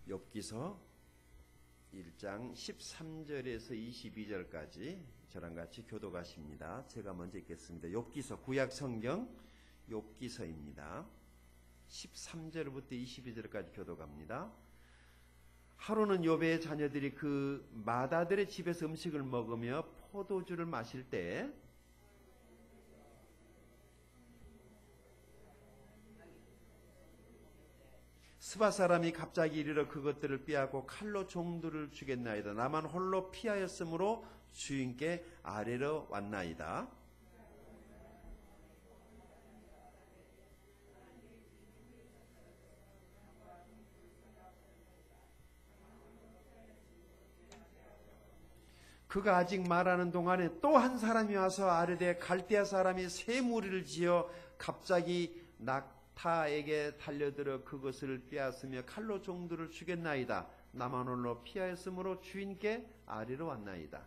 욥기서 1장 13절에서 22절까지 저랑 같이 교독하십니다. 제가 먼저 읽겠습니다. 욥기서 구약 성경 욥기서입니다. 13절부터 22절까지 교독합니다. 하루는 욥의 자녀들이 그 마다들의 집에서 음식을 먹으며 포도주를 마실 때 스바 사람이 갑자기 이르러 그것들을 빼앗고 칼로 종들을 죽였나이다. 나만 홀로 피하였으므로 주인께 아뢰러 왔나이다. 그가 아직 말하는 동안에 또 한 사람이 와서 아르되 갈대아 사람이 새 무리를 지어 갑자기 낙타에게 달려들어 그것을 빼앗으며 칼로 종들을 죽였나이다. 나만 홀로 피하였으므로 주인께 아뢰러 왔나이다.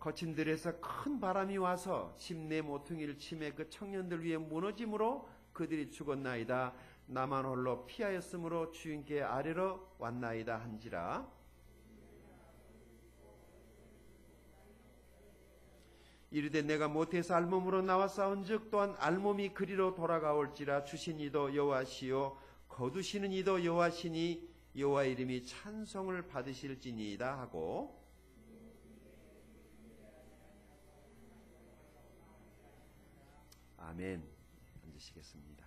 거친 들에서 큰 바람이 와서 집 내 모퉁이를 치매 그 청년들 위에 무너짐으로 그들이 죽었나이다. 나만 홀로 피하였으므로 주인께 아뢰러 왔나이다 한지라. 이르되 내가 모태에서 알몸으로 나와 싸운즉 또한 알몸이 그리로 돌아가올지라. 주신 이도 여호와시요 거두시는 이도 여호와시니 여호와 이름이 찬송을 받으실지니이다 하고, 아멘. 앉으시겠습니다.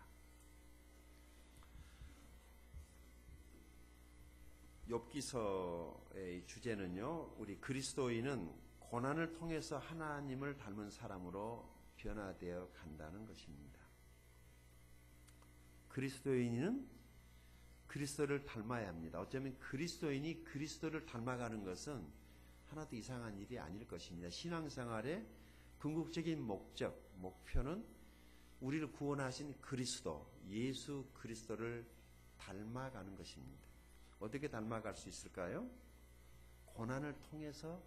욥기서의 주제는요, 우리 그리스도인은 고난을 통해서 하나님을 닮은 사람으로 변화되어 간다는 것입니다. 그리스도인은 그리스도를 닮아야 합니다. 어쩌면 그리스도인이 그리스도를 닮아가는 것은 하나도 이상한 일이 아닐 것입니다. 신앙생활의 궁극적인 목표는 우리를 구원하신 그리스도, 예수 그리스도를 닮아가는 것입니다. 어떻게 닮아갈 수 있을까요? 고난을 통해서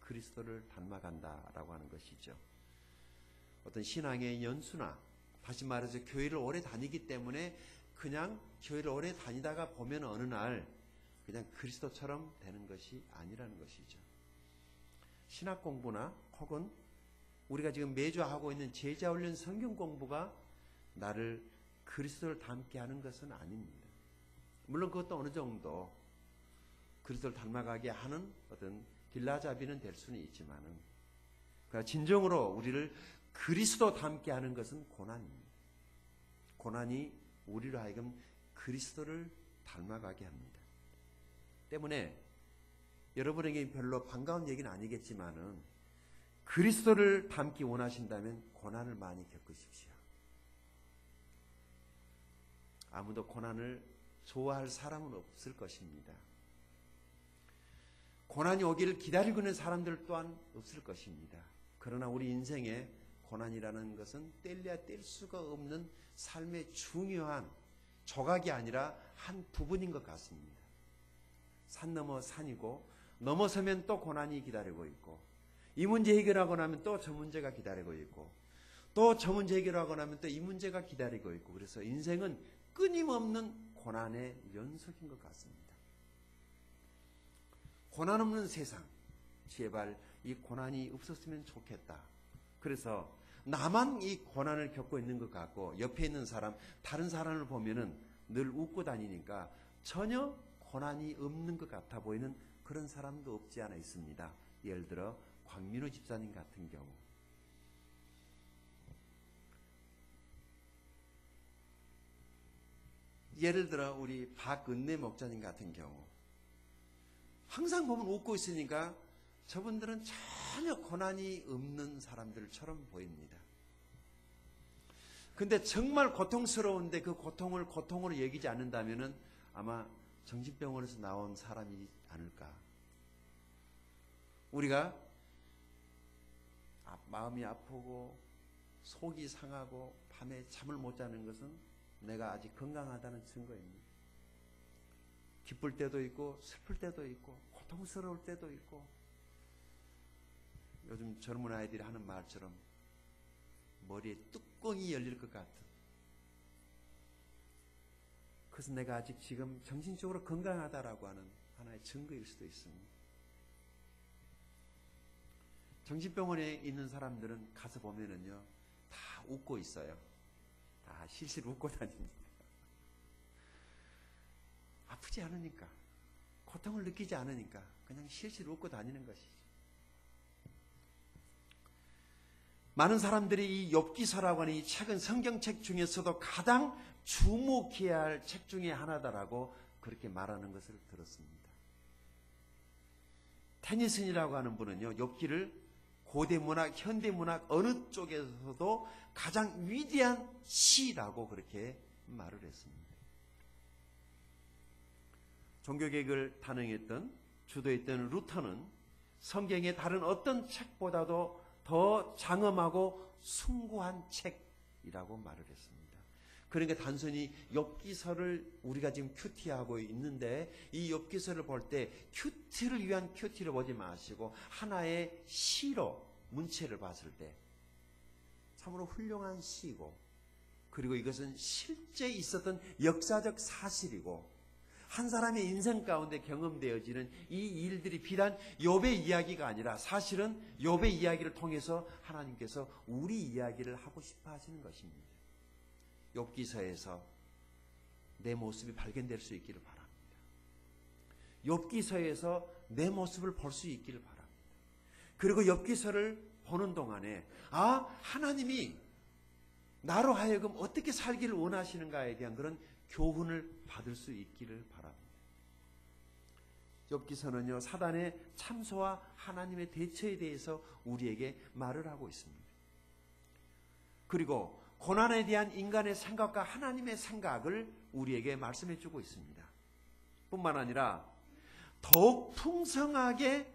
그리스도를 닮아간다라고 하는 것이죠. 어떤 신앙의 연수나, 다시 말해서 교회를 오래 다니기 때문에 그냥 교회를 오래 다니다가 보면 어느 날 그냥 그리스도처럼 되는 것이 아니라는 것이죠. 신학 공부나 혹은 우리가 지금 매주 하고 있는 제자훈련 성경 공부가 나를 그리스도를 닮게 하는 것은 아닙니다. 물론 그것도 어느 정도 그리스도를 닮아가게 하는 어떤 길라잡이는 될 수는 있지만은, 그러니까 진정으로 우리를 그리스도 닮게 하는 것은 고난입니다. 고난이 우리로 하여금 그리스도를 닮아가게 합니다. 때문에 여러분에게 별로 반가운 얘기는 아니겠지만은 그리스도를 닮기 원하신다면 고난을 많이 겪으십시오. 아무도 고난을 좋아할 사람은 없을 것입니다. 고난이 오기를 기다리고 있는 사람들 또한 없을 것입니다. 그러나 우리 인생에 고난이라는 것은 뗄래야 뗄 수가 없는 삶의 중요한 조각이 아니라 한 부분인 것 같습니다. 산 넘어 산이고, 넘어서면 또 고난이 기다리고 있고, 이 문제 해결하고 나면 또 저 문제가 기다리고 있고, 또 저 문제 해결하고 나면 또 이 문제가 기다리고 있고, 그래서 인생은 끊임없는 고난의 연속인 것 같습니다. 고난 없는 세상, 제발 이 고난이 없었으면 좋겠다. 그래서 나만 이 고난을 겪고 있는 것 같고, 옆에 있는 사람, 다른 사람을 보면은 늘 웃고 다니니까 전혀 고난이 없는 것 같아 보이는 그런 사람도 없지 않아 있습니다. 예를 들어 광민호 집사님 같은 경우, 예를 들어 우리 박은내 목사님 같은 경우, 항상 보면 웃고 있으니까 저분들은 전혀 고난이 없는 사람들처럼 보입니다. 근데 정말 고통스러운데 그 고통을 고통으로 여기지 않는다면은 아마 정신병원에서 나온 사람이 아닐까. 우리가 마음이 아프고 속이 상하고 밤에 잠을 못 자는 것은 내가 아직 건강하다는 증거입니다. 기쁠 때도 있고 슬플 때도 있고 고통스러울 때도 있고, 요즘 젊은 아이들이 하는 말처럼 머리에 뚜껑이 열릴 것 같은. 그래서 내가 아직 지금 정신적으로 건강하다라고 하는 하나의 증거일 수도 있습니다. 정신병원에 있는 사람들은 가서 보면은요, 다 웃고 있어요. 다 실실 웃고 다닙니다. 아프지 않으니까, 고통을 느끼지 않으니까 그냥 실실 웃고 다니는 것이죠. 많은 사람들이 이 욥기서라고 하는 이 책은 성경책 중에서도 가장 주목해야 할 책 중에 하나다라고 그렇게 말하는 것을 들었습니다. 테니슨이라고 하는 분은요, 욥기를 고대 문학, 현대 문학 어느 쪽에서도 가장 위대한 시라고 그렇게 말을 했습니다. 종교개혁을 단행했던, 주도했던 루터는 성경의 다른 어떤 책보다도 더 장엄하고 숭고한 책이라고 말을 했습니다. 그러니까 단순히 욥기서를 우리가 지금 큐티하고 있는데, 이 욥기서를 볼 때 큐티를 위한 큐티를 보지 마시고 하나의 시로 문체를 봤을 때 참으로 훌륭한 시고, 그리고 이것은 실제 있었던 역사적 사실이고, 한 사람의 인생 가운데 경험되어지는 이 일들이 비단 욥의 이야기가 아니라 사실은 욥의 이야기를 통해서 하나님께서 우리 이야기를 하고 싶어 하시는 것입니다. 욥기서에서 내 모습이 발견될 수 있기를 바랍니다. 욥기서에서 내 모습을 볼 수 있기를 바랍니다. 그리고 욥기서를 보는 동안에 하나님이 나로 하여금 어떻게 살기를 원하시는가에 대한 그런 교훈을 받을 수 있기를 바랍니다. 욥기서는요, 사단의 참소와 하나님의 대처에 대해서 우리에게 말을 하고 있습니다. 그리고 고난에 대한 인간의 생각과 하나님의 생각을 우리에게 말씀해 주고 있습니다. 뿐만 아니라 더욱 풍성하게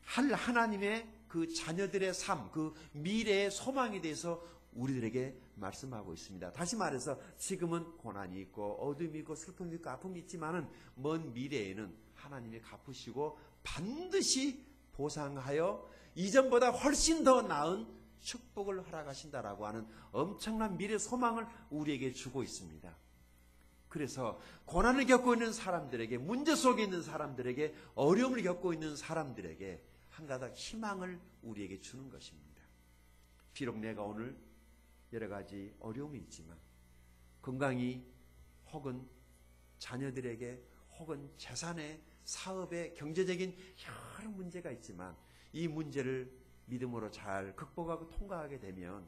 할 하나님의 그 자녀들의 삶, 그 미래의 소망에 대해서 우리들에게 말씀하고 있습니다. 다시 말해서 지금은 고난이 있고 어둠이 있고 슬픔이 있고 아픔이 있지만은 먼 미래에는 하나님이 갚으시고 반드시 보상하여 이전보다 훨씬 더 나은 축복을 허락하신다라고 하는 엄청난 미래 소망을 우리에게 주고 있습니다. 그래서 고난을 겪고 있는 사람들에게, 문제 속에 있는 사람들에게, 어려움을 겪고 있는 사람들에게 한 가닥 희망을 우리에게 주는 것입니다. 비록 내가 오늘 여러 가지 어려움이 있지만, 건강이 혹은 자녀들에게 혹은 재산에, 사업에, 경제적인 여러 문제가 있지만 이 문제를 믿음으로 잘 극복하고 통과하게 되면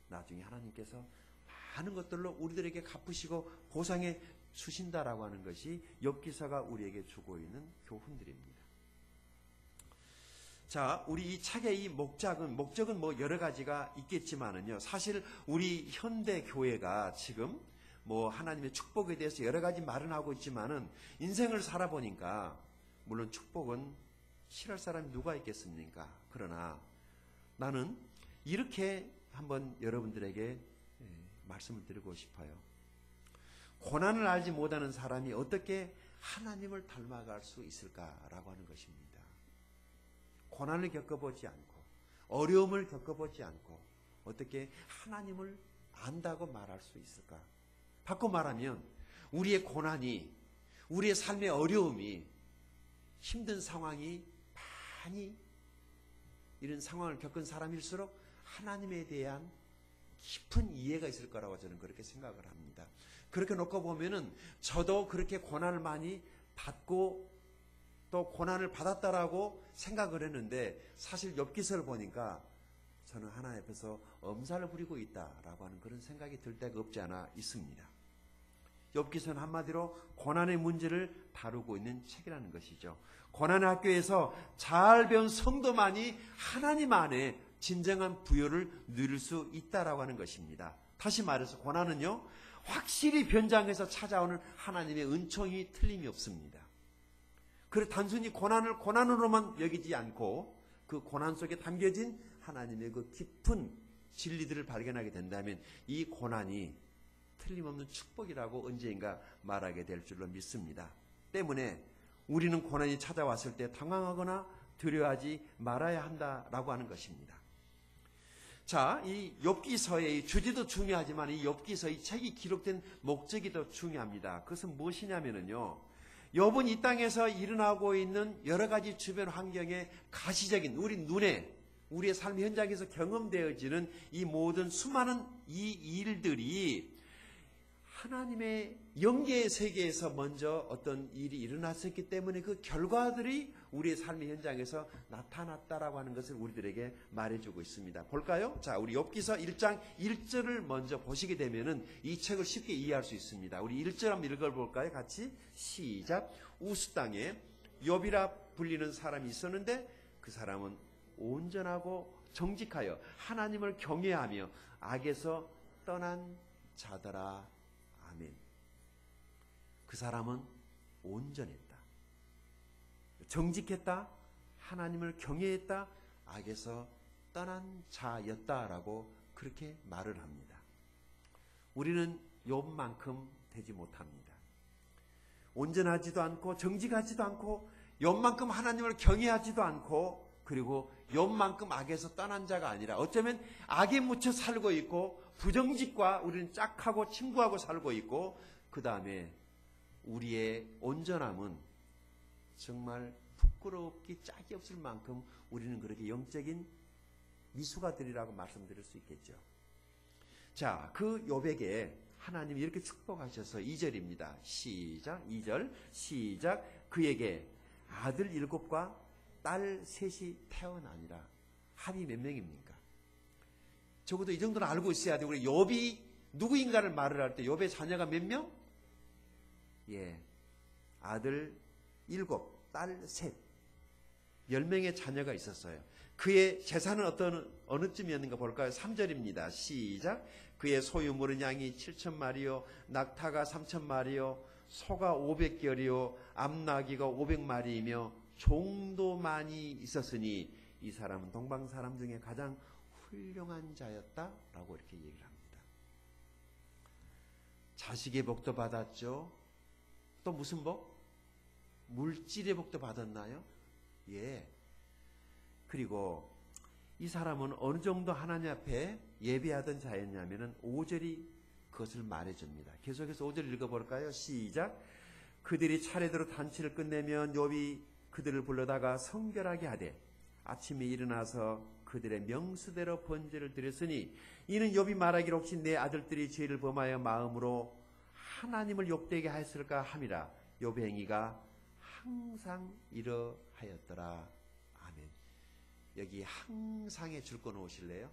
나중에 하나님께서 많은 것들로 우리들에게 갚으시고 보상해 주신다라고 하는 것이 욥기서가 우리에게 주고 있는 교훈들입니다. 자, 우리 이 책의 이 목적은 뭐 여러 가지가 있겠지만은요, 사실 우리 현대 교회가 지금 뭐 하나님의 축복에 대해서 여러 가지 말은 하고 있지만은 인생을 살아보니까 물론 축복은 싫어할 사람이 누가 있겠습니까? 그러나 나는 이렇게 한번 여러분들에게 말씀을 드리고 싶어요. 고난을 알지 못하는 사람이 어떻게 하나님을 닮아갈 수 있을까라고 하는 것입니다. 고난을 겪어보지 않고 어려움을 겪어보지 않고 어떻게 하나님을 안다고 말할 수 있을까? 바꿔 말하면 우리의 고난이, 우리의 삶의 어려움이, 힘든 상황이 많이 이런 상황을 겪은 사람일수록 하나님에 대한 깊은 이해가 있을 거라고 저는 그렇게 생각을 합니다. 그렇게 놓고 보면은 저도 그렇게 고난을 많이 받고 또 고난을 받았다라고 생각을 했는데, 사실 욥기서를 보니까 저는 하나님 앞에서 엄살을 부리고 있다라고 하는 그런 생각이 들 때가 없지 않아 있습니다. 욥기서는 한마디로 고난의 문제를 다루고 있는 책이라는 것이죠. 고난의 학교에서 잘 배운 성도만이 하나님 안에 진정한 부요를 누릴 수 있다라고 하는 것입니다. 다시 말해서 고난은요, 확실히 변장해서 찾아오는 하나님의 은총이 틀림이 없습니다. 그래서 단순히 고난을 고난으로만 여기지 않고 그 고난 속에 담겨진 하나님의 그 깊은 진리들을 발견하게 된다면 이 고난이 틀림없는 축복이라고 언젠가 말하게 될 줄로 믿습니다. 때문에 우리는 고난이 찾아왔을 때 당황하거나 두려워하지 말아야 한다라고 하는 것입니다. 자, 이 욥기서의 주제도 중요하지만 이 욥기서 이 책이 기록된 목적이 더 중요합니다. 그것은 무엇이냐면요, 욥은 이 땅에서 일어나고 있는 여러 가지 주변 환경의 가시적인 우리 눈에 우리의 삶 현장에서 경험되어지는 이 모든 수많은 이 일들이 하나님의 영계의 세계에서 먼저 어떤 일이 일어났었기 때문에 그 결과들이 우리의 삶의 현장에서 나타났다라고 하는 것을 우리들에게 말해주고 있습니다. 볼까요? 자, 우리 욥기서 1장 1절을 먼저 보시게 되면은 이 책을 쉽게 이해할 수 있습니다. 우리 1절 한번 읽어볼까요? 같이 시작. 우스 땅에 욥이라 불리는 사람이 있었는데 그 사람은 온전하고 정직하여 하나님을 경외하며 악에서 떠난 자더라. 아멘. 그 사람은 온전했다, 정직했다, 하나님을 경외했다, 악에서 떠난 자였다라고 그렇게 말을 합니다. 우리는 욥만큼 되지 못합니다. 온전하지도 않고 정직하지도 않고 욥만큼 하나님을 경외하지도 않고 그리고 욥만큼 악에서 떠난 자가 아니라 어쩌면 악에 묻혀 살고 있고 부정직과 우리는 짝하고 친구하고 살고 있고 그 다음에 우리의 온전함은 정말 부끄럽기 짝이 없을 만큼 우리는 그렇게 영적인 미숙아들이라고 말씀드릴 수 있겠죠. 자, 그 욥에게 하나님이 이렇게 축복하셔서 2절입니다. 시작. 2절 시작. 그에게 아들 7과 딸 3이 태어나니라. 합이 몇 명입니까? 적어도 이 정도는 알고 있어야 돼. 우리 욥이 누구인가를 말을 할 때 욥의 자녀가 몇 명? 예, 아들 7, 딸 3, 10명의 자녀가 있었어요. 그의 재산은 어느 쯤이었는가 볼까요? 3절입니다. 시작. 그의 소유물은 양이 7,000마리요, 낙타가 3,000마리요, 소가 500결이요, 암나귀가 500마리이며 종도 많이 있었으니 이 사람은 동방 사람 중에 가장 훌륭한 자였다라고 이렇게 얘기를 합니다. 자식의 복도 받았죠. 또 무슨 복? 물질의 복도 받았나요? 예. 그리고 이 사람은 어느 정도 하나님 앞에 예배하던 자였냐면은 5절이 그것을 말해줍니다. 계속해서 5절 읽어볼까요? 시작. 그들이 차례대로 잔치를 끝내면 욥이 그들을 불러다가 성결하게 하되 아침에 일어나서 그들의 명수대로 번제를 드렸으니 이는 욥이 말하기를 혹시 내 아들들이 죄를 범하여 마음으로 하나님을 욕되게 하였을까 함이라. 욥의 행위가 항상 이러하였더라. 아멘. 여기 항상에 줄 거 놓으실래요?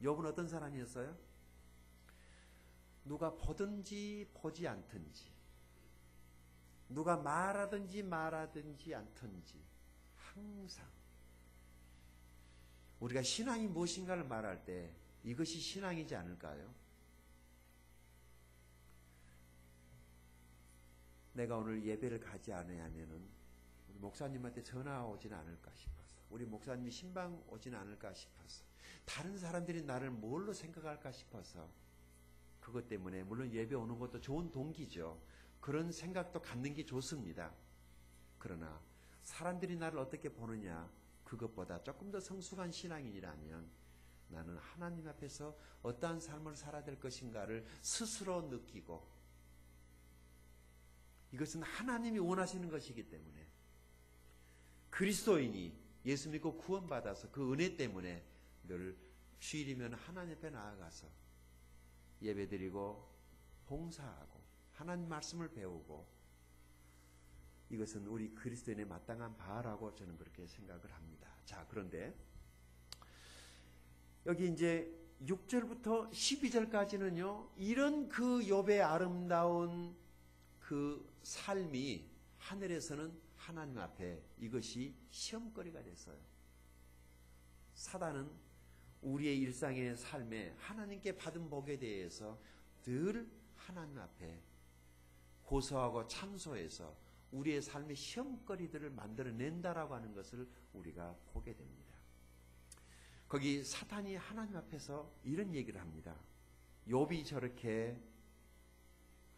욥은 어떤 사람이었어요? 누가 보든지 보지 않든지, 누가 말하든지 말하든지 않든지 항상. 우리가 신앙이 무엇인가를 말할 때 이것이 신앙이지 않을까요? 내가 오늘 예배를 가지 않으면은 우리 목사님한테 전화 오지는 않을까 싶어서, 우리 목사님이 신방 오지는 않을까 싶어서, 다른 사람들이 나를 뭘로 생각할까 싶어서, 그것 때문에 물론 예배 오는 것도 좋은 동기죠. 그런 생각도 갖는 게 좋습니다. 그러나 사람들이 나를 어떻게 보느냐, 그것보다 조금 더 성숙한 신앙인이라면 나는 하나님 앞에서 어떠한 삶을 살아야 될 것인가를 스스로 느끼고, 이것은 하나님이 원하시는 것이기 때문에 그리스도인이 예수 믿고 구원받아서 그 은혜 때문에 늘 주일이면 하나님 앞에 나아가서 예배드리고 봉사하고 하나님 말씀을 배우고, 이것은 우리 그리스도인의 마땅한 바라고 저는 그렇게 생각을 합니다. 자, 그런데 여기 이제 6절부터 12절까지는요, 이런 그 욥의 아름다운 그 삶이 하늘에서는 하나님 앞에 이것이 시험거리가 됐어요. 사단은 우리의 일상의 삶에 하나님께 받은 복에 대해서 늘 하나님 앞에 고소하고 참소해서 우리의 삶의 시험거리들을 만들어낸다라고 하는 것을 우리가 보게 됩니다. 거기 사탄이 하나님 앞에서 이런 얘기를 합니다. 욥이 저렇게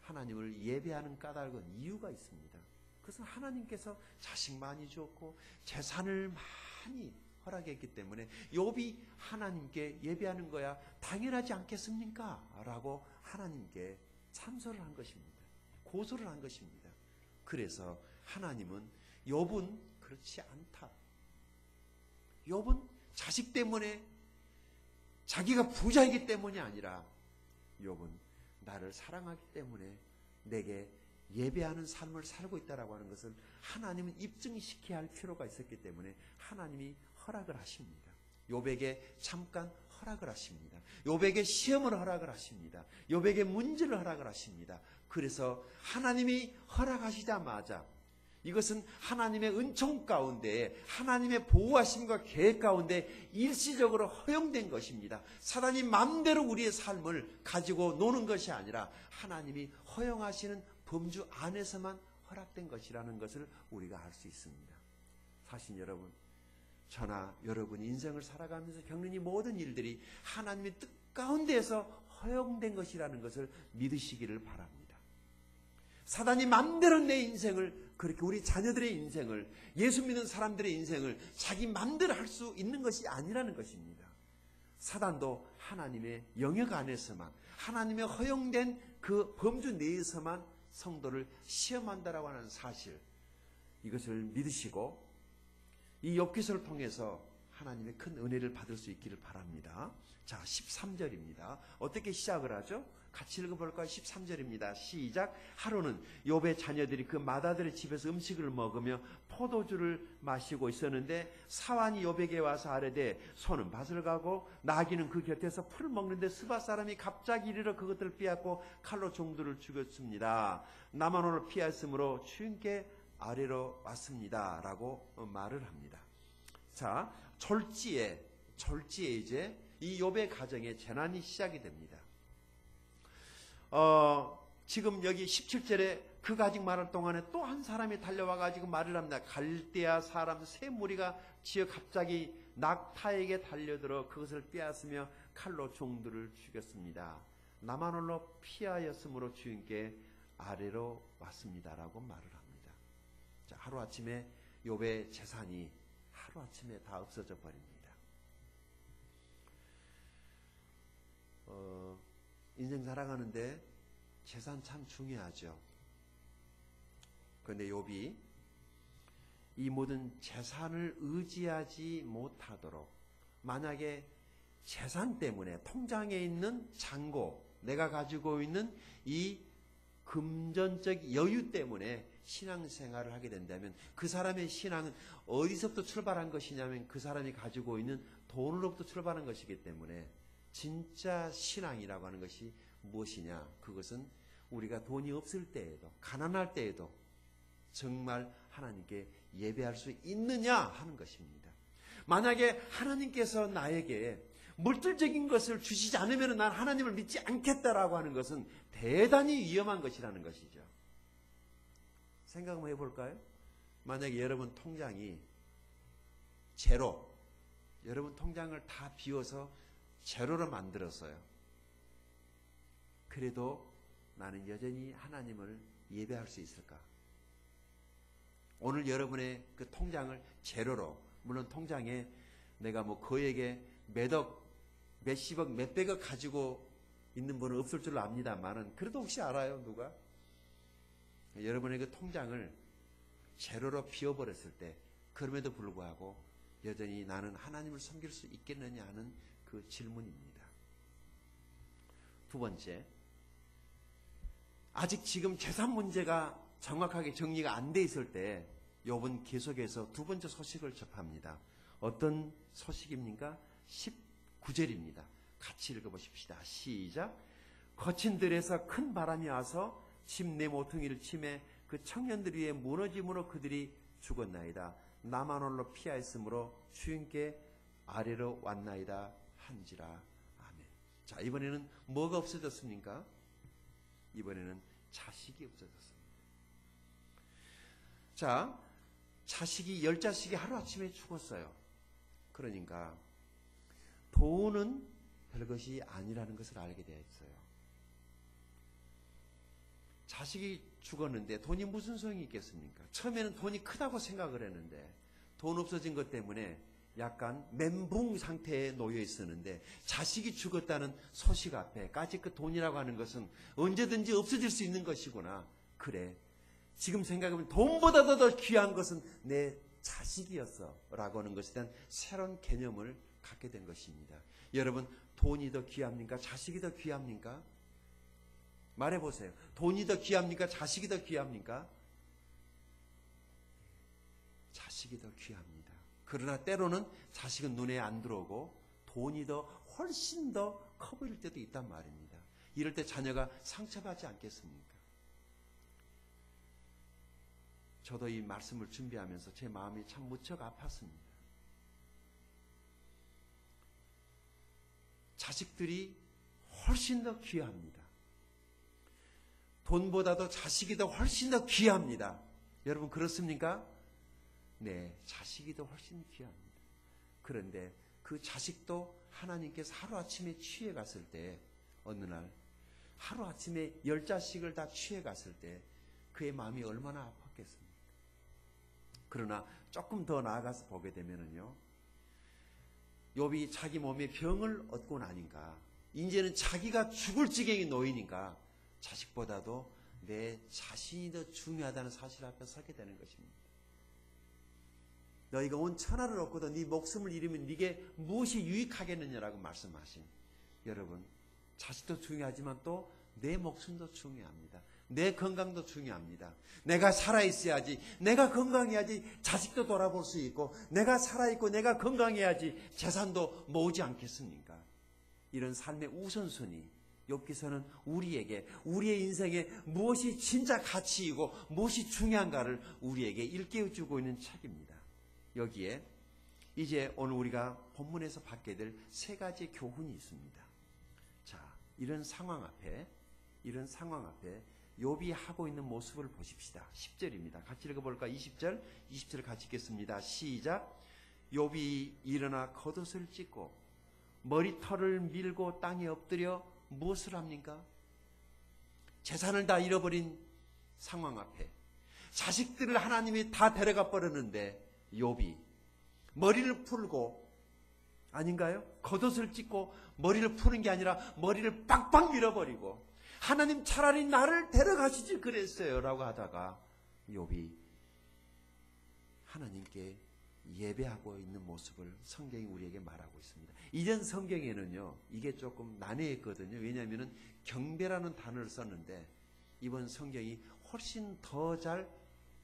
하나님을 예배하는 까닭은 이유가 있습니다. 그것은 하나님께서 자식 많이 주었고 재산을 많이 허락했기 때문에 욥이 하나님께 예배하는 거야 당연하지 않겠습니까? 라고 하나님께 참소를 한 것입니다. 고소를 한 것입니다. 그래서 하나님은 욥은 그렇지 않다. 욥은 자식 때문에 자기가 부자이기 때문이 아니라 욥은 나를 사랑하기 때문에 내게 예배하는 삶을 살고 있다라고 하는 것을 하나님은 입증시켜야 할 필요가 있었기 때문에 하나님이 허락을 하십니다. 욥에게 잠깐 허락을 하십니다. 욥에게 시험을 허락을 하십니다. 욥에게 문제를 허락을 하십니다. 그래서 하나님이 허락하시자마자 이것은 하나님의 은총 가운데 하나님의 보호하심과 계획 가운데 일시적으로 허용된 것입니다. 사단이 마음대로 우리의 삶을 가지고 노는 것이 아니라 하나님이 허용하시는 범주 안에서만 허락된 것이라는 것을 우리가 알 수 있습니다. 사실 여러분, 저나 여러분이 인생을 살아가면서 겪는 이 모든 일들이 하나님의 뜻 가운데에서 허용된 것이라는 것을 믿으시기를 바랍니다. 사단이 마음대로 내 인생을, 그렇게 우리 자녀들의 인생을, 예수 믿는 사람들의 인생을 자기 마음대로 할 수 있는 것이 아니라는 것입니다. 사단도 하나님의 영역 안에서만, 하나님의 허용된 그 범주 내에서만 성도를 시험한다라고 하는 사실, 이것을 믿으시고 이 욥기서를 통해서 하나님의 큰 은혜를 받을 수 있기를 바랍니다. 자, 13절입니다. 어떻게 시작을 하죠? 같이 읽어볼까요? 13절입니다. 시작. 하루는 욥의 자녀들이 그 맏아들의 집에서 음식을 먹으며 포도주를 마시고 있었는데 사환이 욥에게 와서 아뢰되 소는 밭을 가고 나귀는 그 곁에서 풀을 먹는데 스바 사람이 갑자기 이르러 그것들을 빼앗고 칼로 종들을 죽였습니다. 나만 오늘 피하였으므로 주인께 아래로 왔습니다. 라고 말을 합니다. 자, 졸지에 이제 이 욥의 가정에 재난이 시작이 됩니다. 지금 여기 17절에 그 가직 말할 동안에 또 한 사람이 달려와가지고 말을 합니다. 갈대아 사람 세 무리가 지어 갑자기 낙타에게 달려들어 그것을 빼앗으며 칼로 종들을 죽였습니다. 나만 홀로 피하였으므로 주인께 아래로 왔습니다라고 말을 합니다. 자, 하루아침에 욥의 재산이 하루아침에 다 없어져 버립니다. 인생 살아가는데 재산 참 중요하죠. 그런데 욥이 이 모든 재산을 의지하지 못하도록, 만약에 재산 때문에 통장에 있는 잔고, 내가 가지고 있는 이 금전적 여유 때문에 신앙생활을 하게 된다면 그 사람의 신앙은 어디서부터 출발한 것이냐면 그 사람이 가지고 있는 돈으로부터 출발한 것이기 때문에 진짜 신앙이라고 하는 것이 무엇이냐? 그것은 우리가 돈이 없을 때에도, 가난할 때에도 정말 하나님께 예배할 수 있느냐 하는 것입니다. 만약에 하나님께서 나에게 물질적인 것을 주시지 않으면 난 하나님을 믿지 않겠다라고 하는 것은 대단히 위험한 것이라는 것이죠. 생각 한번 해볼까요? 만약에 여러분 통장이 제로, 여러분 통장을 다 비워서 제로로 만들었어요. 그래도 나는 여전히 하나님을 예배할 수 있을까? 오늘 여러분의 그 통장을 제로로, 물론 통장에 내가 뭐 거액에 몇억, 몇십억, 몇백억 가지고 있는 분은 없을 줄 압니다만은 그래도 혹시 알아요, 누가? 여러분의 그 통장을 제로로 비워버렸을 때 그럼에도 불구하고 여전히 나는 하나님을 섬길 수 있겠느냐 하는 그 질문입니다. 두 번째, 아직 지금 재산 문제가 정확하게 정리가 안 돼 있을 때 욥은 계속해서 두 번째 소식을 접합니다. 어떤 소식입니까? 19절입니다. 같이 읽어보십시다. 시작. 거친 들에서 큰 바람이 와서 집 내 모퉁이를 치매 그 청년들 위에 무너짐으로 그들이 죽었나이다. 나만 홀로 피하였으므로 주인께 아래로 왔나이다 한지라. 아멘. 자, 이번에는 뭐가 없어졌습니까? 이번에는 자식이 없어졌습니다. 자, 자식이 10자식이 하루아침에 죽었어요. 그러니까 돈은 별것이 아니라는 것을 알게 되어 있어요. 자식이 죽었는데 돈이 무슨 소용이 있겠습니까? 처음에는 돈이 크다고 생각을 했는데 돈 없어진 것 때문에 약간 멘붕 상태에 놓여 있었는데 자식이 죽었다는 소식 앞에 까짓 그 돈이라고 하는 것은 언제든지 없어질 수 있는 것이구나. 그래, 지금 생각해보면 돈보다도 더 귀한 것은 내 자식이었어 라고 하는 것에 대한 새로운 개념을 갖게 된 것입니다. 여러분, 돈이 더 귀합니까? 자식이 더 귀합니까? 말해보세요. 돈이 더 귀합니까? 자식이 더 귀합니까? 자식이 더 귀합니다. 그러나 때로는 자식은 눈에 안 들어오고 돈이 더 훨씬 더 커 보일 때도 있단 말입니다. 이럴 때 자녀가 상처받지 않겠습니까? 저도 이 말씀을 준비하면서 제 마음이 참 무척 아팠습니다. 자식들이 훨씬 더 귀합니다. 돈보다도 자식이 더 훨씬 더 귀합니다. 여러분 그렇습니까? 네, 자식이 더 훨씬 귀합니다. 그런데 그 자식도 하나님께서 하루아침에 취해 갔을 때, 어느 날 하루아침에 10자식을 다 취해 갔을 때 그의 마음이 얼마나 아팠겠습니까? 그러나 조금 더 나아가서 보게 되면은요, 욥이 자기 몸에 병을 얻고 나니까 이제는 자기가 죽을 지경에 놓이니까 자식보다도 내 자신이 더 중요하다는 사실 앞에 서게 되는 것입니다. 너희가 온 천하를 얻고도 네 목숨을 잃으면 네게 무엇이 유익하겠느냐라고 말씀하신, 여러분, 자식도 중요하지만 또 내 목숨도 중요합니다. 내 건강도 중요합니다. 내가 살아있어야지, 내가 건강해야지 자식도 돌아볼 수 있고, 내가 살아있고 내가 건강해야지 재산도 모으지 않겠습니까? 이런 삶의 우선순위, 욥기서는 우리에게, 우리의 인생에 무엇이 진짜 가치이고 무엇이 중요한가를 우리에게 일깨워주고 있는 책입니다. 여기에 이제 오늘 우리가 본문에서 받게 될 세 가지 교훈이 있습니다. 자, 이런 상황 앞에 욥이 하고 있는 모습을 보십시다. 10절입니다. 같이 읽어볼까? 20절 같이 읽겠습니다. 시작. 욥이 일어나 겉옷을 찢고 머리털을 밀고 땅에 엎드려 무엇을 합니까? 재산을 다 잃어버린 상황 앞에 자식들을 하나님이 다 데려가 버렸는데 욥이 머리를 풀고, 아닌가요? 겉옷을 찢고 머리를 푸는 게 아니라 머리를 빡빡 밀어버리고, 하나님 차라리 나를 데려가시지 그랬어요 라고 하다가 욥이 하나님께 예배하고 있는 모습을 성경이 우리에게 말하고 있습니다. 이전 성경에는요, 이게 조금 난해했거든요. 왜냐하면 경배라는 단어를 썼는데 이번 성경이 훨씬 더 잘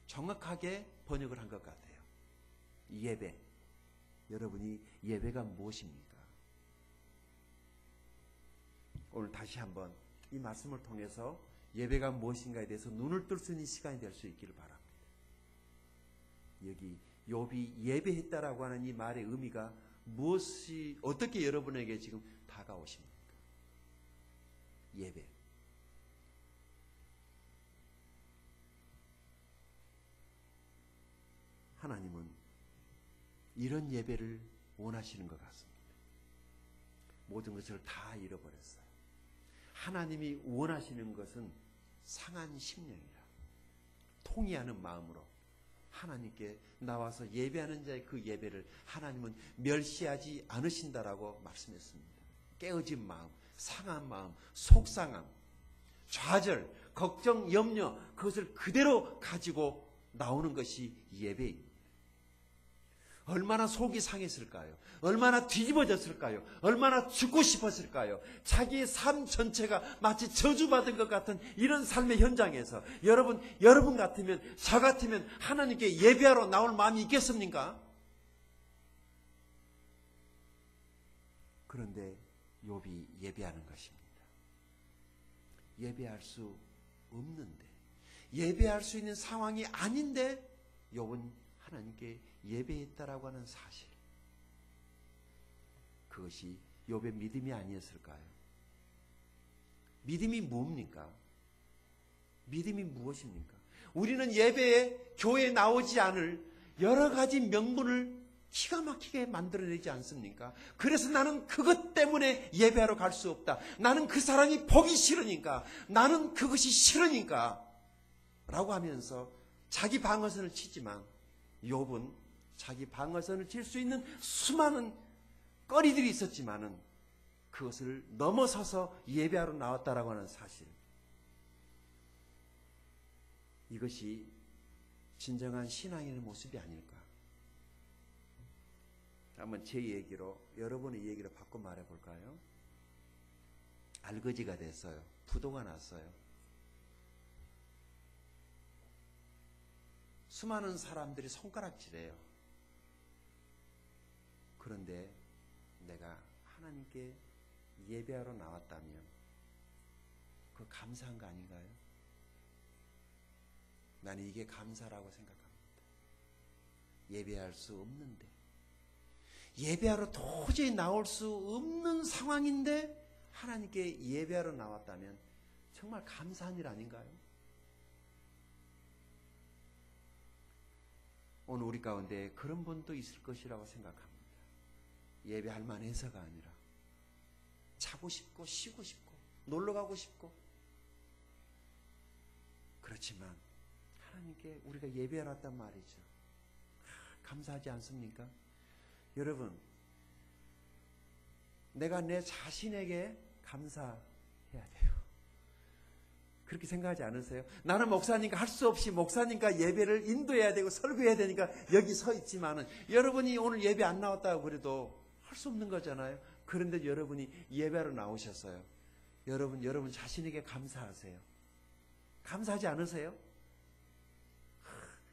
정확하게 번역을 한 것 같아요. 예배. 여러분이 예배가 무엇입니까? 오늘 다시 한번 이 말씀을 통해서 예배가 무엇인가에 대해서 눈을 뜰 수 있는 시간이 될 수 있기를 바랍니다. 여기 욥이 예배했다라고 하는 이 말의 의미가 무엇이, 어떻게 여러분에게 지금 다가오십니까? 예배. 하나님은 이런 예배를 원하시는 것 같습니다. 모든 것을 다 잃어버렸어요. 하나님이 원하시는 것은 상한 심령이라, 통회하는 마음으로 하나님께 나와서 예배하는 자의 그 예배를 하나님은 멸시하지 않으신다라고 말씀했습니다. 깨어진 마음, 상한 마음, 속상함, 좌절, 걱정, 염려, 그것을 그대로 가지고 나오는 것이 예배입니다. 얼마나 속이 상했을까요? 얼마나 뒤집어졌을까요? 얼마나 죽고 싶었을까요? 자기의 삶 전체가 마치 저주받은 것 같은 이런 삶의 현장에서 여러분 같으면, 저 같으면 하나님께 예배하러 나올 마음이 있겠습니까? 그런데 욥이 예배하는 것입니다. 예배할 수 없는데, 예배할 수 있는 상황이 아닌데 욥은 하나님께 예배했다라고 하는 사실, 그것이 욥의 믿음이 아니었을까요? 믿음이 뭡니까? 믿음이 무엇입니까? 우리는 예배에, 교회에 나오지 않을 여러 가지 명분을 기가 막히게 만들어내지 않습니까? 그래서 나는 그것 때문에 예배하러 갈 수 없다. 나는 그 사람이 보기 싫으니까, 나는 그것이 싫으니까 라고 하면서 자기 방어선을 치지만, 욥은 자기 방어선을 칠 수 있는 수많은 거리들이 있었지만은 그것을 넘어서서 예배하러 나왔다라고 하는 사실, 이것이 진정한 신앙인의 모습이 아닐까. 한번 제 얘기로, 여러분의 얘기로 바꿔 말해 볼까요? 알거지가 됐어요. 부도가 났어요. 수많은 사람들이 손가락질해요. 그런데 내가 하나님께 예배하러 나왔다면 그 감사한 거 아닌가요? 나는 이게 감사라고 생각합니다. 예배할 수 없는데, 예배하러 도저히 나올 수 없는 상황인데 하나님께 예배하러 나왔다면 정말 감사한 일 아닌가요? 오늘 우리 가운데 그런 분도 있을 것이라고 생각합니다. 예배할 만해서가 아니라 자고 싶고 쉬고 싶고 놀러 가고 싶고, 그렇지만 하나님께 우리가 예배하러 왔단 말이죠. 감사하지 않습니까? 여러분, 내가 내 자신에게 감사해야 돼요. 그렇게 생각하지 않으세요? 나는 목사니까 할 수 없이 목사니까 예배를 인도해야 되고 설교해야 되니까 여기 서 있지만은, 여러분이 오늘 예배 안 나왔다고 그래도 할 수 없는 거잖아요. 그런데 여러분이 예배하러 나오셨어요. 여러분 자신에게 감사하세요. 감사하지 않으세요?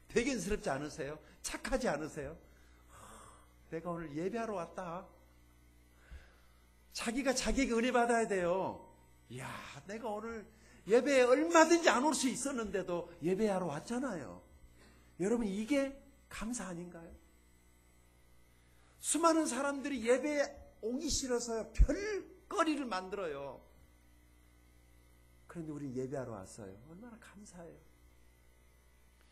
대견스럽지 않으세요? 착하지 않으세요? 내가 오늘 예배하러 왔다. 자기가 자기에게 은혜 받아야 돼요. 이야, 내가 오늘 예배에 얼마든지 안 올 수 있었는데도 예배하러 왔잖아요. 여러분, 이게 감사 아닌가요? 수많은 사람들이 예배에 오기 싫어서요, 별거리를 만들어요. 그런데 우리는 예배하러 왔어요. 얼마나 감사해요.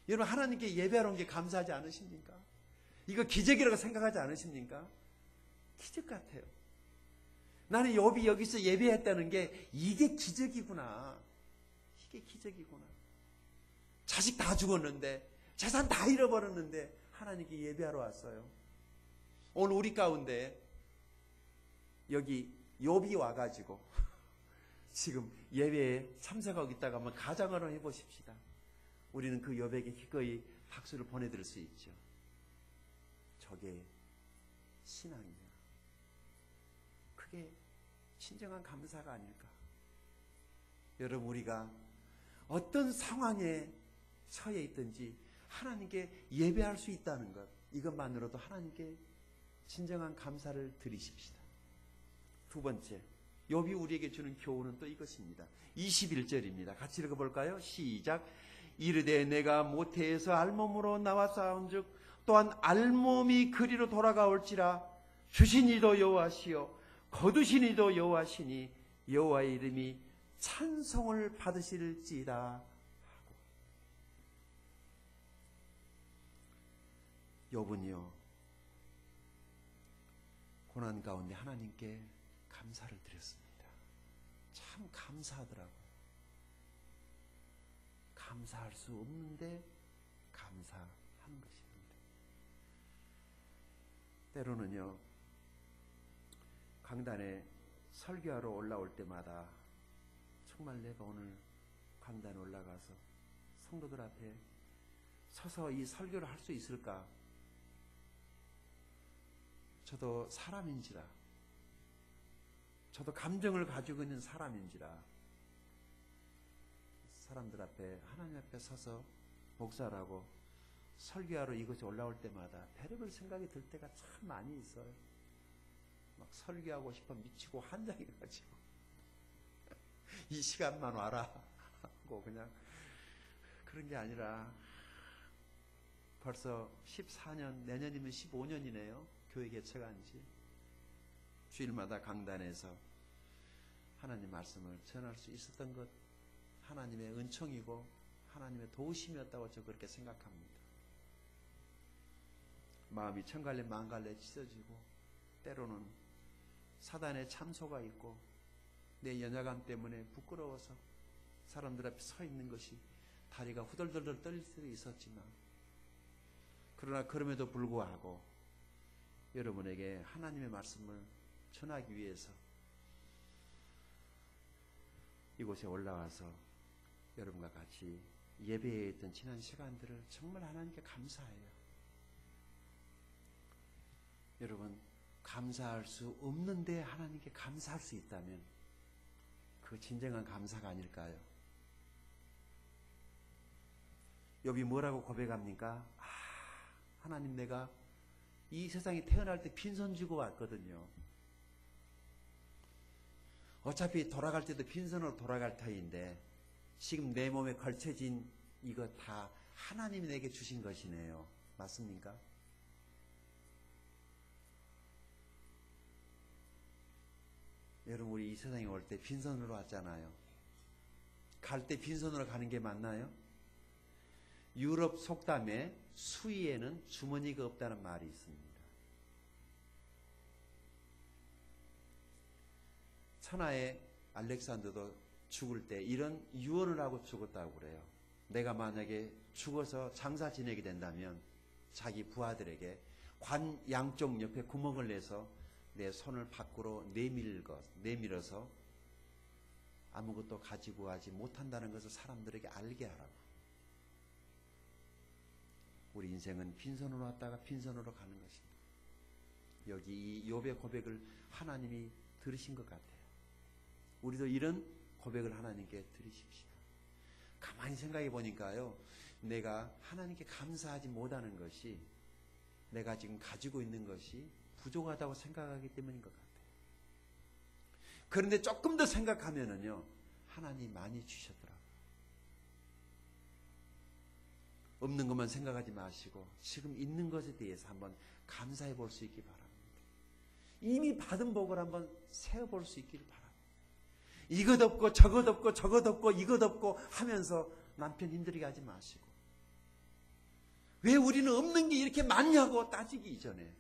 여러분, 하나님께 예배하러 온 게 감사하지 않으십니까? 이거 기적이라고 생각하지 않으십니까? 기적 같아요. 나는 욥이 여기서 예배했다는 게 이게 기적이구나. 이게 기적이구나. 자식 다 죽었는데, 재산 다 잃어버렸는데 하나님께 예배하러 왔어요. 오늘 우리 가운데 여기 욥이 와가지고 지금 예배에 참석하고 있다가 한번 가정을 해보십시다. 우리는 그 욥에게 기꺼이 박수를 보내드릴 수 있죠. 저게 신앙이냐. 그게 진정한 감사가 아닐까. 여러분, 우리가 어떤 상황에 처해 있든지 하나님께 예배할 수 있다는 것, 이것만으로도 하나님께 진정한 감사를 드리십시다. 두 번째, 욥이 우리에게 주는 교훈은 또 이것입니다. 21절입니다. 같이 읽어볼까요? 시작. 이르되 내가 모태에서 알몸으로 나와 싸운즉 또한 알몸이 그리로 돌아가올지라. 주신 이도 여호와시요 거두신 이도 여호와시니 여호와의 이름이 찬송을 받으실지다. 욥은요, 고난 가운데 하나님께 감사를 드렸습니다. 참 감사하더라고요. 감사할 수 없는데 감사하는 것입니다. 때로는요, 강단에 설교하러 올라올 때마다 정말 내가 오늘 강단에 올라가서 성도들 앞에 서서 이 설교를 할 수 있을까? 저도 사람인지라, 저도 감정을 가지고 있는 사람인지라, 사람들 앞에, 하나님 앞에 서서 목사라고 설교하러 이곳에 올라올 때마다 별의별 생각이 들 때가 참 많이 있어요. 막 설교하고 싶어 미치고 환장해가지고 이 시간만 와라 하고, 그냥 그런 게 아니라 벌써 14년, 내년이면 15년이네요. 교회 개척한 지. 주일마다 강단에서 하나님 말씀을 전할 수 있었던 것, 하나님의 은총이고 하나님의 도우심이었다고 저 그렇게 생각합니다. 마음이 천갈래 만갈래 찢어지고 때로는 사단의 참소가 있고 내 연약함 때문에 부끄러워서 사람들 앞에 서 있는 것이 다리가 후덜덜덜 떨릴 수도 있었지만 그러나 그럼에도 불구하고 여러분에게 하나님의 말씀을 전하기 위해서 이곳에 올라와서 여러분과 같이 예배에 있던 지난 시간들을 정말 하나님께 감사해요. 여러분, 감사할 수 없는데 하나님께 감사할 수 있다면 그 진정한 감사가 아닐까요? 욥이 뭐라고 고백합니까? 하나님, 내가 이 세상에 태어날 때 빈손 쥐고 왔거든요. 어차피 돌아갈 때도 빈손으로 돌아갈 터인데 지금 내 몸에 걸쳐진 이거 다 하나님이 내게 주신 것이네요. 맞습니까? 여러분, 우리 이 세상에 올 때 빈손으로 왔잖아요. 갈 때 빈손으로 가는 게 맞나요? 유럽 속담에 수의에는 주머니가 없다는 말이 있습니다. 천하의 알렉산더도 죽을 때 이런 유언을 하고 죽었다고 그래요. 내가 만약에 죽어서 장사 지내게 된다면 자기 부하들에게 관 양쪽 옆에 구멍을 내서 내 손을 밖으로 내밀어서 아무것도 가지고 가지 못한다는 것을 사람들에게 알게 하라고. 우리 인생은 빈손으로 왔다가 빈손으로 가는 것입니다. 여기 이 욥의 고백을 하나님이 들으신 것 같아요. 우리도 이런 고백을 하나님께 드리십시다. 가만히 생각해 보니까요, 내가 하나님께 감사하지 못하는 것이 내가 지금 가지고 있는 것이 부족하다고 생각하기 때문인 것 같아요. 그런데 조금 더 생각하면은요, 하나님 많이 주셨더라고요. 없는 것만 생각하지 마시고 지금 있는 것에 대해서 한번 감사해 볼 수 있기 바랍니다. 이미 받은 복을 한번 세어볼 수 있기를 바랍니다. 이것 없고 저것 없고 저것 없고 이것 없고 하면서 남편 힘들게 하지 마시고, 왜 우리는 없는 게 이렇게 많냐고 따지기 이전에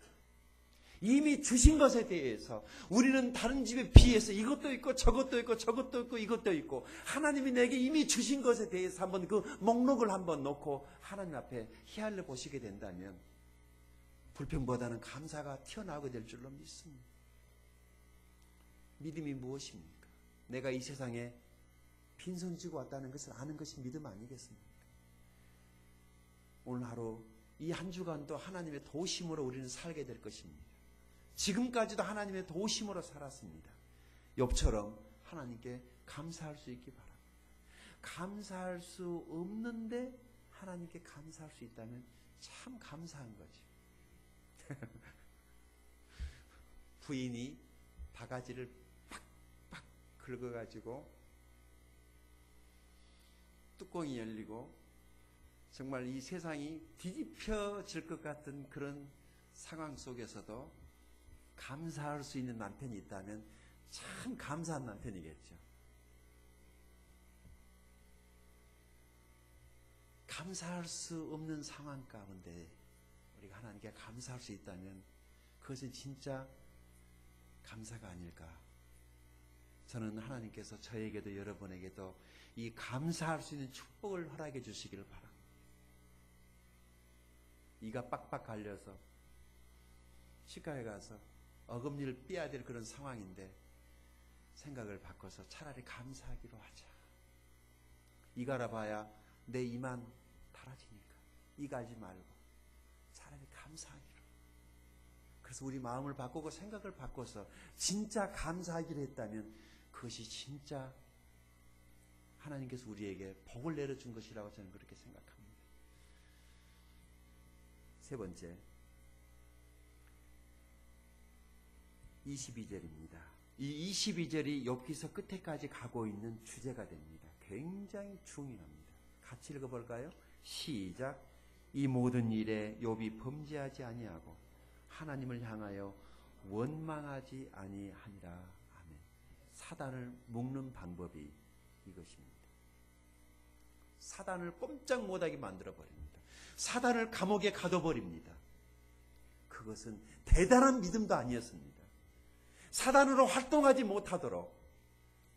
이미 주신 것에 대해서 우리는 다른 집에 비해서 이것도 있고 저것도 있고 저것도 있고 이것도 있고 하나님이 내게 이미 주신 것에 대해서 한번 그 목록을 한번 놓고 하나님 앞에 헤아려 보시게 된다면 불평보다는 감사가 튀어나오게 될 줄로 믿습니다. 믿음이 무엇입니까? 내가 이 세상에 빈손 쥐고 왔다는 것을 아는 것이 믿음 아니겠습니까? 오늘 하루 이 한 주간도 하나님의 도우심으로 우리는 살게 될 것입니다. 지금까지도 하나님의 도우심으로 살았습니다. 욥처럼 하나님께 감사할 수 있기 바랍니다. 감사할 수 없는데 하나님께 감사할 수 있다면 참 감사한 거지. 부인이 바가지를 팍팍 긁어가지고 뚜껑이 열리고 정말 이 세상이 뒤집혀질 것 같은 그런 상황 속에서도 감사할 수 있는 남편이 있다면 참 감사한 남편이겠죠. 감사할 수 없는 상황 가운데 우리가 하나님께 감사할 수 있다면 그것은 진짜 감사가 아닐까. 저는 하나님께서 저에게도 여러분에게도 이 감사할 수 있는 축복을 허락해 주시기를 바랍니다. 이가 빡빡 갈려서 치과에 가서 어금니를 삐야 될 그런 상황인데 생각을 바꿔서 차라리 감사하기로 하자. 이가 알아봐야 내 이만 달아지니까 이 갈지 말고 차라리 감사하기로. 그래서 우리 마음을 바꾸고 생각을 바꿔서 진짜 감사하기로 했다면 그것이 진짜 하나님께서 우리에게 복을 내려준 것이라고 저는 그렇게 생각합니다. 세 번째, 22절입니다. 이 22절이 욥기서 끝에까지 가고 있는 주제가 됩니다. 굉장히 중요합니다. 같이 읽어볼까요? 시작. 이 모든 일에 욥이 범죄하지 아니하고 하나님을 향하여 원망하지 아니하니라. 아멘. 사단을 묶는 방법이 이것입니다. 사단을 꼼짝 못하게 만들어버립니다. 사단을 감옥에 가둬버립니다. 그것은 대단한 믿음도 아니었습니다. 사단으로 활동하지 못하도록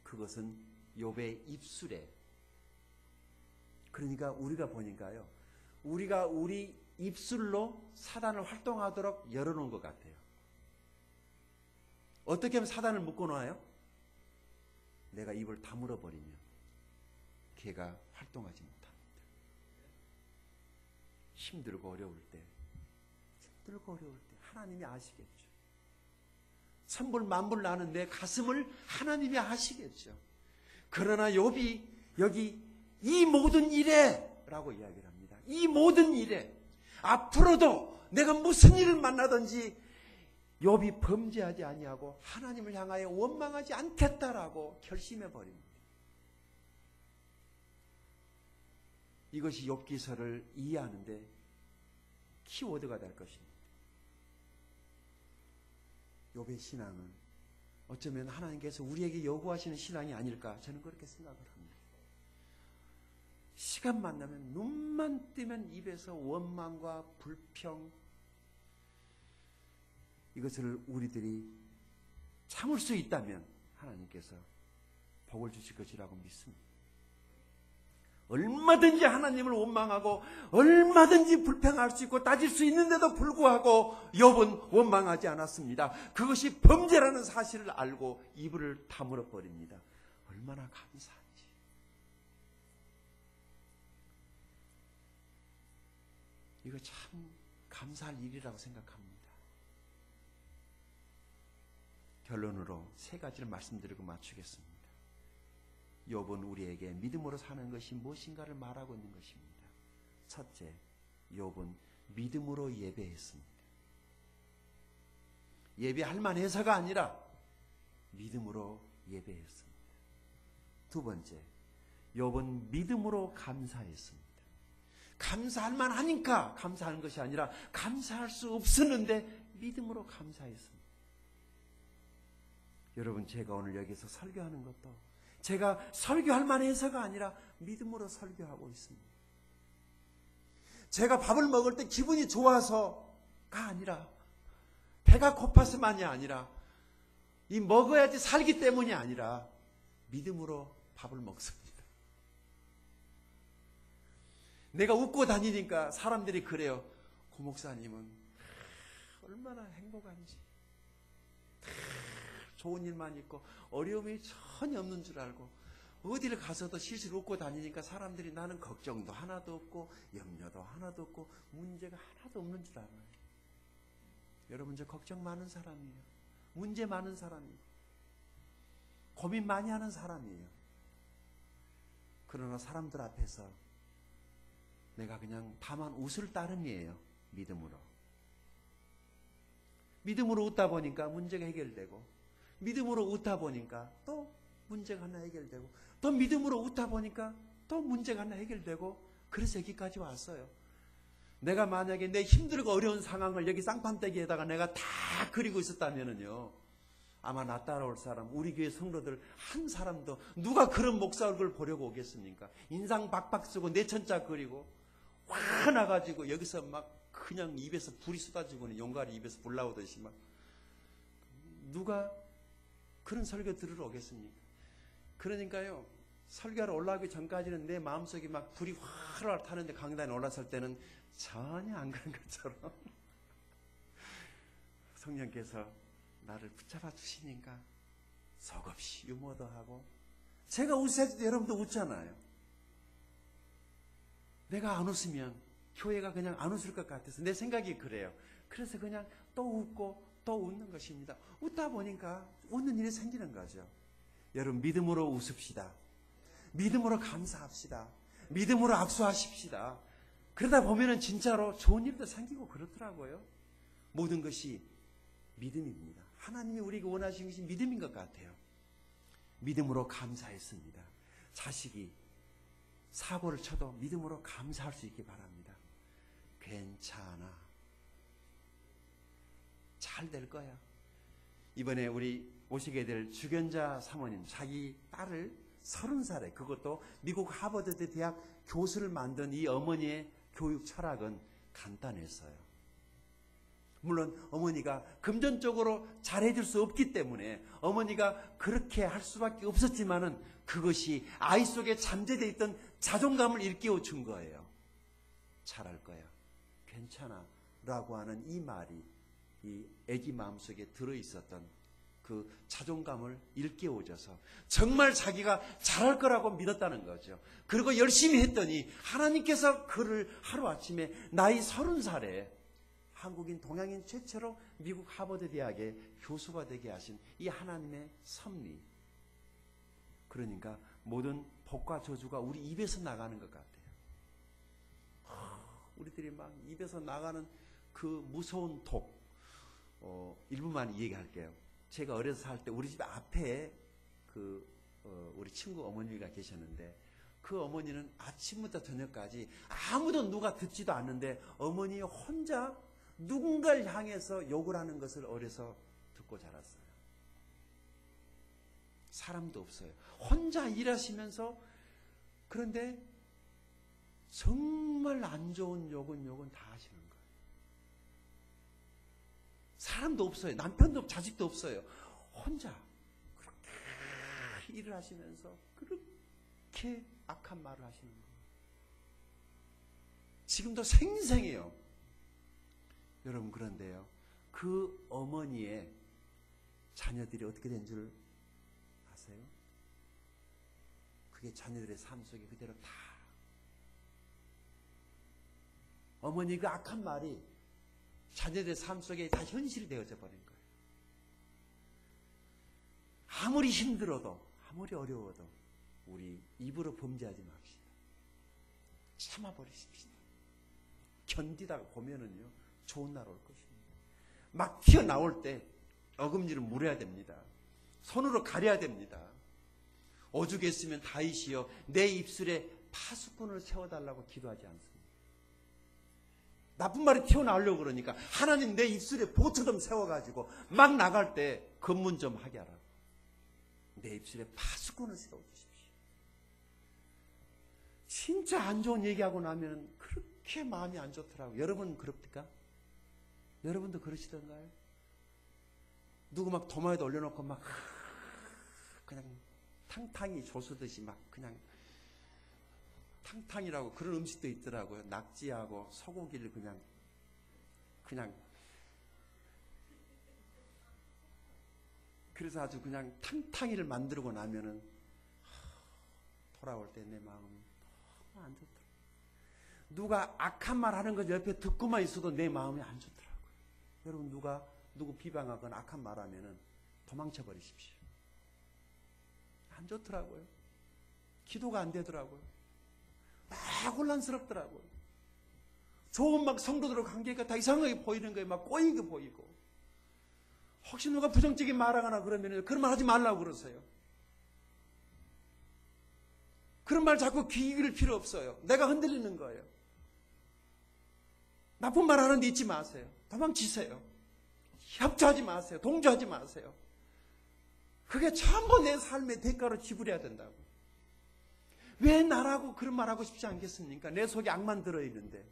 그것은 욥의 입술에, 그러니까 우리가 보니까요, 우리가 우리 입술로 사단을 활동하도록 열어놓은 것 같아요. 어떻게 하면 사단을 묶어놔요? 내가 입을 다물어 버리면 걔가 활동하지 못합니다. 힘들고 어려울 때 하나님이 아시겠죠. 천불 만불 나는 내 가슴을 하나님이 아시겠죠. 그러나 욥이 여기 이 모든 일에 라고 이야기를 합니다. 이 모든 일에 앞으로도 내가 무슨 일을 만나든지 욥이 범죄하지 아니하고 하나님을 향하여 원망하지 않겠다라고 결심해 버립니다. 이것이 욥기서를 이해하는데 키워드가 될 것입니다. 욥의 신앙은 어쩌면 하나님께서 우리에게 요구하시는 신앙이 아닐까, 저는 그렇게 생각을 합니다. 시간만 나면, 눈만 뜨면 입에서 원망과 불평, 이것을 우리들이 참을 수 있다면 하나님께서 복을 주실 것이라고 믿습니다. 얼마든지 하나님을 원망하고 얼마든지 불평할 수 있고 따질 수 있는데도 불구하고 욥은 원망하지 않았습니다. 그것이 범죄라는 사실을 알고 입을 다물어 버립니다. 얼마나 감사한지. 이거 참 감사할 일이라고 생각합니다. 결론으로 세 가지를 말씀드리고 마치겠습니다. 욥은 우리에게 믿음으로 사는 것이 무엇인가를 말하고 있는 것입니다. 첫째, 욥은 믿음으로 예배했습니다. 예배할 만해서가 아니라 믿음으로 예배했습니다. 두 번째, 욥은 믿음으로 감사했습니다. 감사할 만하니까 감사하는 것이 아니라 감사할 수 없었는데 믿음으로 감사했습니다. 여러분, 제가 오늘 여기서 설교하는 것도 제가 설교할 만해서가 아니라 믿음으로 설교하고 있습니다. 제가 밥을 먹을 때 기분이 좋아서가 아니라, 배가 고파서만이 아니라, 이 먹어야지 살기 때문이 아니라 믿음으로 밥을 먹습니다. 내가 웃고 다니니까 사람들이 그래요. 고 목사님은 얼마나 행복한지, 좋은 일만 있고 어려움이 전혀 없는 줄 알고 어디를 가서도 실실 웃고 다니니까 사람들이 나는 걱정도 하나도 없고 염려도 하나도 없고 문제가 하나도 없는 줄 알아요. 여러분, 저 걱정 많은 사람이에요. 문제 많은 사람이에요. 고민 많이 하는 사람이에요. 그러나 사람들 앞에서 내가 그냥 다만 웃을 따름이에요. 믿음으로 웃다 보니까 문제가 해결되고, 믿음으로 웃다 보니까 또 문제가 하나 해결되고, 또 믿음으로 웃다 보니까 또 문제가 하나 해결되고, 그래서 여기까지 왔어요. 내가 만약에 내 힘들고 어려운 상황을 여기 쌍판대기에다가 내가 다 그리고 있었다면은요, 아마 나 따라올 사람, 우리 교회 성도들 한 사람도 누가 그런 목사 얼굴 보려고 오겠습니까? 인상 박박 쓰고 내천자 그리고 화나가지고 여기서 막 그냥 입에서 불이 쏟아지고는 용가리 입에서 불 나오듯이 막, 누가 그런 설교 들으러 오겠습니까? 그러니까요, 설교하러 올라가기 전까지는 내 마음속에 막 불이 활활 타는데 강단에 올라설 때는 전혀 안 그런 것처럼 성령께서 나를 붙잡아 주시니까 속없이 유머도 하고, 제가 웃을 때도 여러분도 웃잖아요. 내가 안 웃으면 교회가 그냥 안 웃을 것 같아서 내 생각이 그래요. 그래서 그냥 또 웃고 또 웃는 것입니다. 웃다 보니까 웃는 일이 생기는 거죠. 여러분, 믿음으로 웃읍시다. 믿음으로 감사합시다. 믿음으로 악수하십시다. 그러다 보면은 진짜로 좋은 일도 생기고 그렇더라고요. 모든 것이 믿음입니다. 하나님이 우리에게 원하시는 것이 믿음인 것 같아요. 믿음으로 감사했습니다. 자식이 사고를 쳐도 믿음으로 감사할 수 있기 바랍니다. 괜찮아. 잘 될 거야. 이번에 우리 오시게 될 주견자 사모님, 자기 딸을 30살에, 그것도 미국 하버드 대학 교수를 만든 이 어머니의 교육 철학은 간단했어요. 물론 어머니가 금전적으로 잘해줄 수 없기 때문에 어머니가 그렇게 할 수밖에 없었지만은 그것이 아이 속에 잠재되어 있던 자존감을 일깨워 준 거예요. 잘할 거야, 괜찮아 라고 하는 이 말이 이 아기 마음속에 들어있었던 그 자존감을 일깨워줘서 정말 자기가 잘할 거라고 믿었다는 거죠. 그리고 열심히 했더니 하나님께서 그를 하루아침에 나이 30살에 한국인 동양인 최초로 미국 하버드 대학의 교수가 되게 하신 이 하나님의 섭리. 그러니까 모든 복과 저주가 우리 입에서 나가는 것 같아요. 우리들이 막 입에서 나가는 그 무서운 독. 일부만 얘기할게요. 제가 어려서 살 때 우리 집 앞에 우리 친구 어머니가 계셨는데 그 어머니는 아침부터 저녁까지 아무도 누가 듣지도 않는데 어머니 혼자 누군가를 향해서 욕을 하는 것을 어려서 듣고 자랐어요. 사람도 없어요. 혼자 일하시면서 그런데 정말 안 좋은 욕은 다 하시는 거예요. 사람도 없어요. 남편도 자식도 없어요. 혼자 그렇게 일을 하시면서 그렇게 악한 말을 하시는 거예요. 지금도 생생해요. 여러분, 그런데요, 그 어머니의 자녀들이 어떻게 된 줄 아세요? 그게 자녀들의 삶 속에 그대로 다 어머니 그 악한 말이 자녀들의 삶 속에 다 현실이 되어져 버린 거예요. 아무리 힘들어도 아무리 어려워도 우리 입으로 범죄하지 맙시다. 참아버리십시다. 견디다가 보면은요 좋은 날 올 것입니다. 막 튀어나올 때 어금니를 물어야 됩니다. 손으로 가려야 됩니다. 오죽했으면 다윗이여 내 입술에 파수꾼을 세워달라고 기도하지 않습니다. 나쁜 말이 튀어나오려고 그러니까 하나님 내 입술에 보트 좀 세워가지고 막 나갈 때 검문 좀 하게 하라고. 내 입술에 파수꾼을 세워주십시오. 진짜 안 좋은 얘기하고 나면 그렇게 마음이 안 좋더라고요. 여러분 그럽니까? 여러분도 그러시던가요? 누구 막 도마에다 올려놓고 막 그냥 탕탕이 조수듯이 막 그냥 탕탕이라고 그런 음식도 있더라고요. 낙지하고 소고기를 그냥 그래서 아주 그냥 탕탕이를 만들고 나면은 돌아올 때 내 마음이 너무 안 좋더라고요. 누가 악한 말 하는 거 옆에 듣고만 있어도 내 마음이 안 좋더라고요. 여러분 누구 비방하거나 악한 말 하면은 도망쳐 버리십시오. 안 좋더라고요. 기도가 안 되더라고요. 막 혼란스럽더라고요. 좋은 막 성도들과 관계가 다 이상하게 보이는 거예요. 막 꼬이게 보이고. 혹시 누가 부정적인 말하거나 그러면 그런 말 하지 말라고 그러세요. 그런 말 자꾸 귀 기울 필요 없어요. 내가 흔들리는 거예요. 나쁜 말 하는데 잊지 마세요. 도망치세요. 협조하지 마세요. 동조하지 마세요. 그게 전부 내 삶의 대가로 지불해야 된다고. 왜 나라고 그런 말하고 싶지 않겠습니까? 내 속에 악만 들어있는데.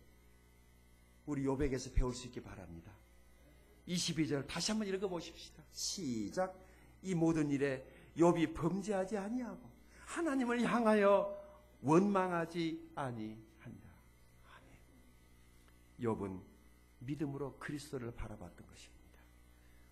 우리 욥에게서 배울 수 있기 바랍니다. 22절 다시 한번 읽어보십시다. 시작. 이 모든 일에 욥이 범죄하지 아니하고 하나님을 향하여 원망하지 아니한다. 아멘. 욥은 믿음으로 그리스도를 바라봤던 것입니다.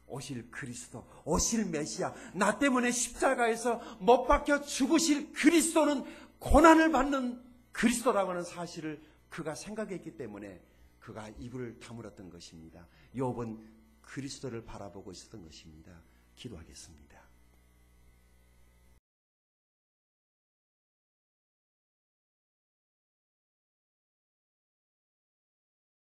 오실 그리스도, 오실 메시아, 나 때문에 십자가에서 못 박혀 죽으실 그리스도는 고난을 받는 그리스도라고 하는 사실을 그가 생각했기 때문에 그가 입을 다물었던 것입니다. 욥은 그리스도를 바라보고 있었던 것입니다. 기도하겠습니다.